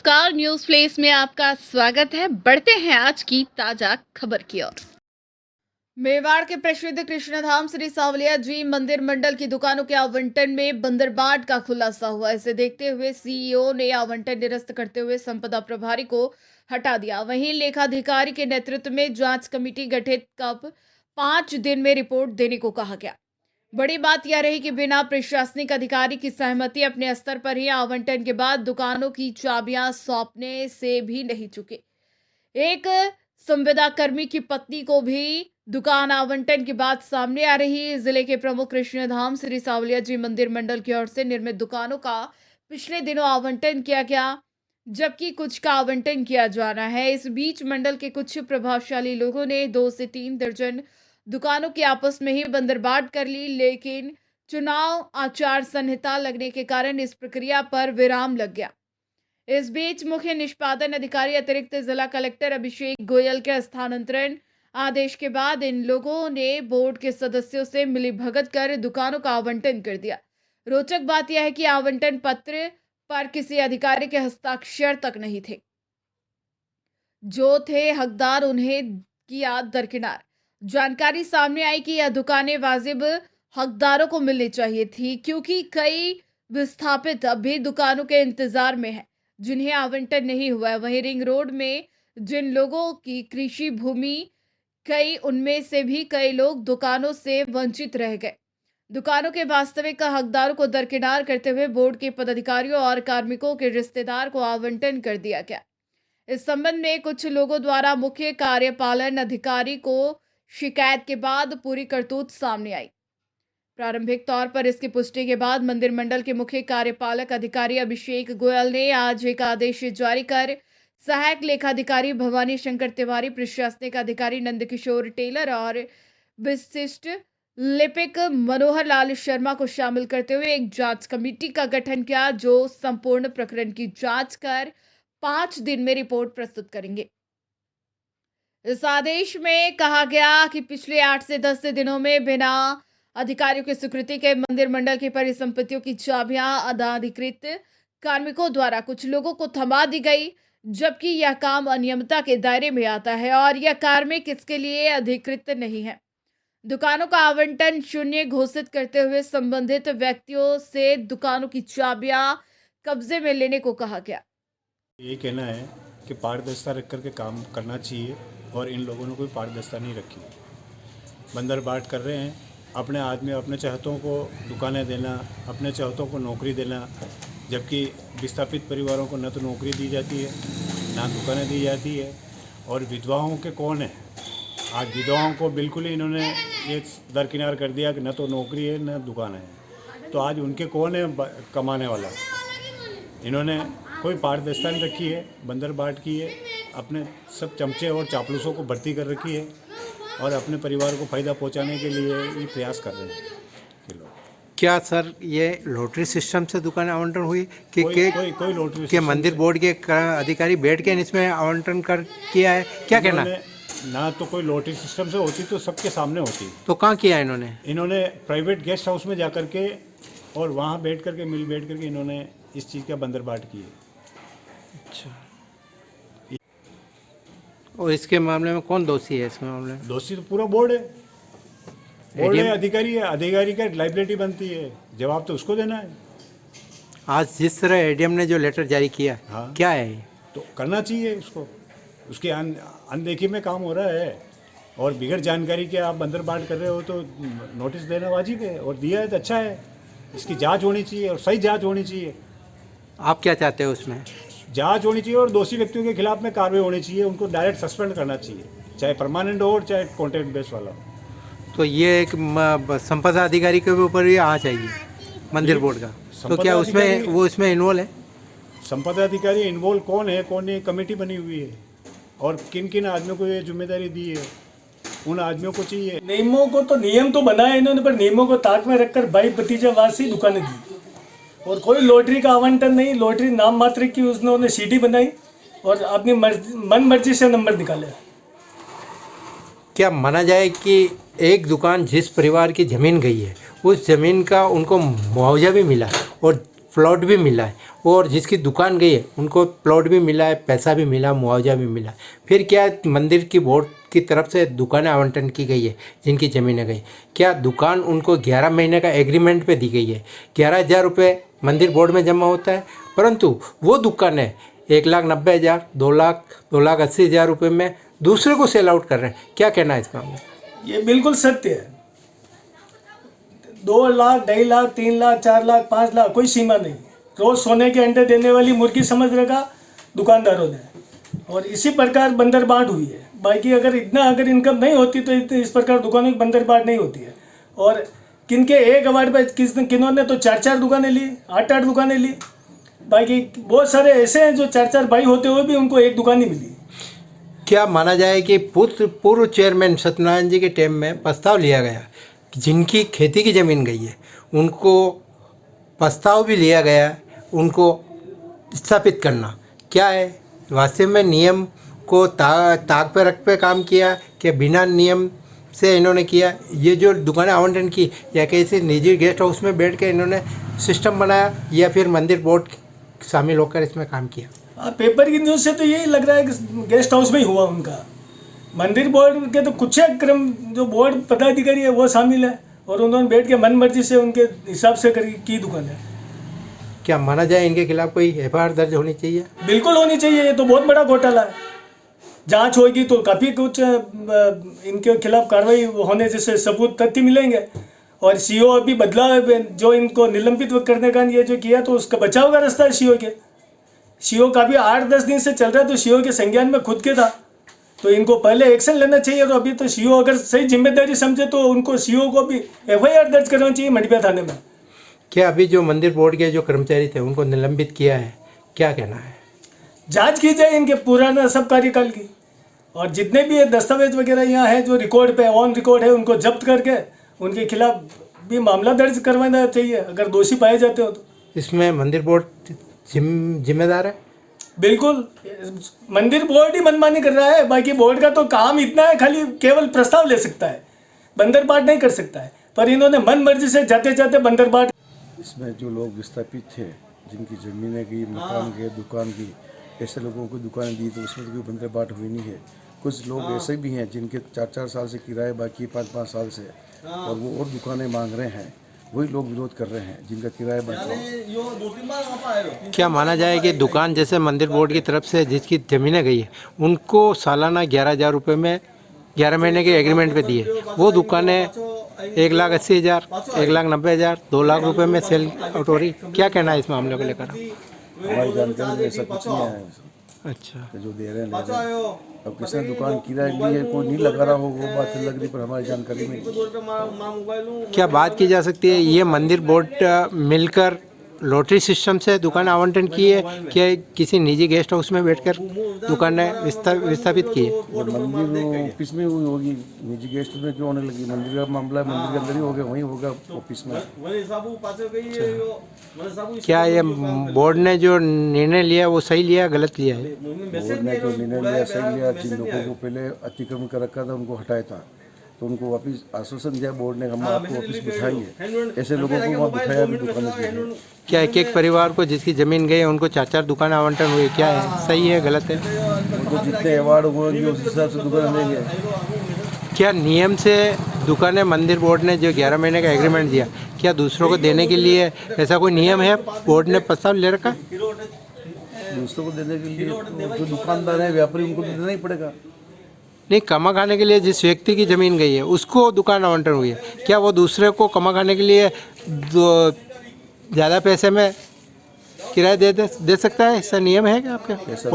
नमस्कार, news flesh में आपका स्वागत है। बढ़ते हैं आज की ताजा खबर की ओर। मेवाड़ के प्रसिद्ध कृष्णधाम श्री सावलिया जी मंदिर मंडल की दुकानों के आवंटन में बंदरबाट का खुलासा हुआ। इसे देखते हुए सीईओ ने आवंटन निरस्त करते हुए संपदा प्रभारी को हटा दिया। वहीं लेखाधिकारी के नेतृत्व में जांच कमेटी गठित कर 5 दिन में रिपोर्ट देने को कहा गया। बड़ी बात यह रही कि बिना प्रशासनिक अधिकारी की सहमति अपने स्तर पर ही आवंटन के बाद दुकानों की चाबियां सौंपने से भी नहीं चुके। एक संविदा कर्मी की पत्नी को भी दुकान आवंटन की बात सामने आ रही है। जिले के प्रमुख कृष्णधाम श्री सावलिया जी मंदिर मंडल की ओर से निर्मित दुकानों का पिछले दिनों आवंटन किया गया, जबकि कुछ का आवंटन किया जाना है। इस बीच मंडल के कुछ प्रभावशाली लोगों ने 2 से 3 दर्जन दुकानों की आपस में ही बंदरबाट कर ली, लेकिन चुनाव आचार संहिता लगने के कारण इस प्रक्रिया पर विराम लग गया। इस बीच मुख्य निष्पादन अधिकारी अतिरिक्त जिला कलेक्टर अभिषेक गोयल के स्थानांतरण आदेश के बाद इन लोगों ने बोर्ड के सदस्यों से मिलीभगत कर दुकानों का आवंटन कर दिया। रोचक बात यह है कि आवंटन पत्र पर किसी अधिकारी के हस्ताक्षर तक नहीं थे। जो थे हकदार उन्हें किया दरकिनार। जानकारी सामने आई कि यह दुकानें वाजिब हकदारों को मिलनी चाहिए थी, क्योंकि कई विस्थापित अभी दुकानों के इंतजार में हैं जिन्हें आवंटन नहीं हुआ है। वहीं रिंग रोड में जिन लोगों की कृषि भूमि कई, उनमें से भी कई लोग दुकानों से वंचित रह गए। दुकानों के वास्तविक हकदारों को दरकिनार करते हुए बोर्ड के पदाधिकारियों और कार्मिकों के रिश्तेदार को आवंटन कर दिया गया। इस संबंध में कुछ लोगों द्वारा मुख्य कार्यपालन अधिकारी को शिकायत के बाद पूरी करतूत सामने आई। प्रारंभिक तौर पर इसकी पुष्टि के बाद मंदिर मंडल के मुख्य कार्यपालक अधिकारी अभिषेक गोयल ने आज एक आदेश जारी कर सहायक लेखाधिकारी भवानी शंकर तिवारी, प्रशासनिक अधिकारी नंदकिशोर टेलर और विशिष्ट लिपिक मनोहर लाल शर्मा को शामिल करते हुए एक जांच कमेटी का गठन किया, जो संपूर्ण प्रकरण की जांच कर 5 दिन में रिपोर्ट प्रस्तुत करेंगे। इस आदेश में कहा गया कि पिछले 8 से 10 दिनों में बिना अधिकारियों की स्वीकृति के मंदिर मंडल की परिसंपत्तियों की चाबियां अनाधिकृत कार्मिकों द्वारा कुछ लोगों को थमा दी गई, जबकि यह काम अनियमितता के दायरे में आता है और यह कार्मिक इसके लिए अधिकृत नहीं है। दुकानों का आवंटन शून्य घोषित करते हुए संबंधित व्यक्तियों से दुकानों की चाबियां कब्जे में लेने को कहा गया। ये कहना है कि पारदर्शिता रख करके काम करना चाहिए और इन लोगों ने कोई पारदर्शिता नहीं रखी। बंदरबाट कर रहे हैं, अपने आदमी अपने चाहतों को दुकानें देना, अपने चाहतों को नौकरी देना, जबकि विस्थापित परिवारों को न तो नौकरी दी जाती है ना दुकानें दी जाती है। और विधवाओं के कौन है? आज विधवाओं को बिल्कुल ही इन्होंने ये दरकिनार कर दिया कि न तो नौकरी है न दुकान है, तो आज उनके कौन है कमाने वाला? इन्होंने कोई पारदर्शिता नहीं रखी है, बंदरबाट की है, अपने सब चमचे और चापलूसों को भर्ती कर रखी है और अपने परिवार को फ़ायदा पहुंचाने के लिए ये प्रयास कर रहे हैं कि लोग। क्या सर ये लॉटरी सिस्टम से दुकान आवंटन हुई कि कोई लॉटरी के मंदिर बोर्ड के अधिकारी बैठ के इसमें आवंटन कर किया है? क्या कहना? ना तो कोई लॉटरी सिस्टम से होती तो सबके सामने होती, तो कहाँ किया इन्होंने प्राइवेट गेस्ट हाउस में जा करके और वहाँ बैठ करके बैठ करके इन्होंने इस चीज़ का बंदरबाट की है। अच्छा, और इसके मामले में कौन दोषी है? इसके मामले में दोषी तो पूरा बोर्ड है। बोर्ड है, अधिकारी है, अधिकारी का लाइबिलिटी बनती है, जवाब तो उसको देना है। आज जिस तरह एडीएम ने जो लेटर जारी किया, हाँ, क्या है ये? तो करना चाहिए उसको। उसकी अनदेखी में काम हो रहा है और बिगड़ जानकारी के आप बंदरबाट कर रहे हो तो नोटिस देना वाजिब है, और दिया है तो अच्छा है। इसकी जांच होनी चाहिए और सही जांच होनी चाहिए। आप क्या चाहते हो उसमें? जांच होनी चाहिए और दोषी व्यक्तियों के खिलाफ में कार्रवाई होनी चाहिए। उनको डायरेक्ट सस्पेंड करना चाहिए, चाहे परमानेंट हो और चाहे कॉन्ट्रैक्ट बेस वाला हो। तो ये एक संपदा अधिकारी के ऊपर ही आना चाहिए मंदिर बोर्ड का। तो क्या उसमें वो इसमें इन्वॉल्व है? संपदा अधिकारी इन्वॉल्व कौन है कौन नहीं, कमेटी बनी हुई है और किन किन आदमियों को ये जिम्मेदारी दी है, उन आदमियों को चाहिए। नियमों को तो नियम तो बनाए इन्होंने, पर नियमों को ताक में रखकर भाई भतीजावासी दुकानें दी और कोई लॉटरी का आवंटन नहीं। लॉटरी नाम मात्र की उन्होंने सीडी बनाई और अपनी मन मर्जी से नंबर निकाले। क्या माना जाए कि एक दुकान जिस परिवार की ज़मीन गई है उस ज़मीन का उनको मुआवजा भी मिला और प्लॉट भी मिला है, और जिसकी दुकान गई है उनको प्लॉट भी मिला है, पैसा भी मिला, मुआवजा भी मिला। फिर क्या मंदिर की बोर्ड की तरफ से दुकानें आवंटन की गई है जिनकी ज़मीनें गई, क्या दुकान उनको 11 महीने का एग्रीमेंट पे दी गई है। 11,000 रुपये मंदिर बोर्ड में जमा होता है, परंतु वो दुकानें 1,90,000, 2,00,000, 2,80,000 रुपये में दूसरे को सेल आउट कर रहे हैं। क्या कहना है इस मामले में? ये बिल्कुल सत्य है। 2 लाख, 2.5 लाख, 3 लाख, 4 लाख, 5 लाख, कोई सीमा नहीं। रोज सोने के अंडे देने वाली मुर्गी समझ रखा दुकानदारों ने, और इसी प्रकार बंदर बांट हुई है। बाकी अगर इनकम नहीं होती तो इस प्रकार दुकानों की बंदर बांट नहीं होती है। और किनके एक अवार्ड पे किन्होंने तो 4-4 दुकानें ली, 8-8 दुकानें ली। बाकी बहुत सारे ऐसे हैं जो 4-4 भाई होते हुए भी उनको एक दुकान ही मिली। क्या माना जाए कि पूर्व चेयरमैन सत्यनारायण जी के टाइम में प्रस्ताव लिया गया कि जिनकी खेती की ज़मीन गई है उनको प्रस्ताव भी लिया गया उनको स्थापित करना, क्या है वास्तव में नियम को ताक पे रख पे काम किया कि बिना नियम से इन्होंने किया? ये जो दुकानें आवंटन की या किसी निजी गेस्ट हाउस में बैठ के इन्होंने सिस्टम बनाया, या फिर मंदिर बोर्ड शामिल होकर इसमें काम किया? पेपर की न्यूज़ से तो यही लग रहा है कि गेस्ट हाउस में ही हुआ उनका। मंदिर बोर्ड के तो कुछ क्रम जो बोर्ड पदाधिकारी है वो शामिल है, और उन्होंने बैठ के मन मर्जी से उनके हिसाब से की दुकान है। क्या माना जाए इनके खिलाफ कोई एफआईआर दर्ज होनी चाहिए? बिल्कुल होनी चाहिए। ये तो बहुत बड़ा घोटाला है। जांच होगी तो काफ़ी कुछ इनके खिलाफ कार्रवाई होने जैसे सबूत तथ्य मिलेंगे। और सीओ अभी बदला जो इनको निलंबित करने का ये जो किया तो उसका बचाव का रास्ता है सीओ के। सीओ काफ़ी 8-10 दिन से चल रहा है, तो सीओ के संज्ञान में खुद के था, तो इनको पहले एक्शन लेना चाहिए। और अभी तो सीओ अगर सही जिम्मेदारी समझे तो उनको सीओ को भी एफआईआर दर्ज करना चाहिए मंडिया थाने में। क्या अभी जो मंदिर बोर्ड के जो कर्मचारी थे उनको निलंबित किया है, क्या कहना है? जांच की जाए इनके पुराना सब कार्यकाल की, और जितने भी दस्तावेज वगैरह यहाँ है जो रिकॉर्ड पे ऑन रिकॉर्ड है उनको जब्त करके उनके खिलाफ भी मामला दर्ज करवाना चाहिए अगर दोषी पाए जाते हो तो। इसमें मंदिर बोर्ड जिम्मेदार है? बिल्कुल, मंदिर बोर्ड ही मनमानी कर रहा है। बाकी बोर्ड का तो काम इतना है, खाली केवल प्रस्ताव ले सकता है, बंदर बाट नहीं कर सकता है। पर इन्होंने मन मर्जी से जाते जाते बंदर बाट। इसमें जो लोग विस्थापित थे, जिनकी ज़मीनें गई, मकान गए, दुकान की, ऐसे लोगों को दुकानें दी तो उसमें तो कोई बंदर बाट हुई नहीं है। कुछ लोग ऐसे भी हैं जिनके 4-4 साल से किराए बाकी 5-5 साल से, और वो और दुकानें मांग रहे हैं। वही लोग विरोध कर रहे हैं जिनका किराया बाकी। क्या माना जाए कि दुकान जैसे मंदिर बोर्ड की तरफ से जिसकी ज़मीनें गई है उनको सालाना 11,000 रुपये में 11 महीने के एग्रीमेंट पे दिए, वो दुकानें 1,80,000, 1,90,000, 2 लाख रुपए में सेल आउट हो रही? क्या कहना है इस मामले को लेकर? हमारी जानकारी में ऐसा कुछ नहीं है। अच्छा, कि जो दे रहे हैं ले रहे हैं। अब किसने दुकान किराए ली है, कोई नहीं लगा रहा हो, वो बात लग रही, पर हमारी जानकारी में नहीं। क्या बात की जा सकती है ये मंदिर बोर्ड मिलकर लॉटरी सिस्टम से दुकान आवंटन की है, क्या किसी निजी गेस्ट हाउस में बैठकर दुकानें विस्थापित की है? ये मंदिर ऑफिस में हुई होगी, निजी गेस्ट में क्यों होने लगी? मंदिर का मामला मंदिर के अंदर ही होगा, वहीं होगा ऑफिस में। क्या ये बोर्ड ने जो निर्णय लिया वो सही लिया, गलत लिया है? बोर्ड ने जो निर्णय लिया सही लिया। जिन लोगों को पहले अतिक्रमण कर रखा था उनको हटाया था, तो उनको वापस आश्वासन दिया बोर्ड ने, हम आपको वापस बिठाएंगे। ऐसे लोगों को वहाँ बिठाया भी दुकानें की है। क्या एक परिवार को जिसकी ज़मीन गई है उनको 4-4 दुकान आवंटन हुई, क्या है सही है गलत है? उनको जितने अवार्ड होंगे उस हिसाब से दुकान देंगे। क्या नियम से दुकानें मंदिर बोर्ड ने जो 11 महीने का एग्रीमेंट दिया, क्या दूसरों को देने के लिए ऐसा कोई नियम है? बोर्ड ने प्रस्ताव ले रखा? दूसरों को देने के लिए तो जो दुकानदार है, व्यापारी, उनको तो देना ही पड़ेगा। नहीं, कमा खाने के लिए जिस व्यक्ति की ज़मीन गई है उसको दुकान आवंटन हुई है, क्या वो दूसरे को कमा खाने के लिए ज़्यादा पैसे में किराया दे सकता है? ऐसा नियम है क्या आपके? ऐसा बोर्ड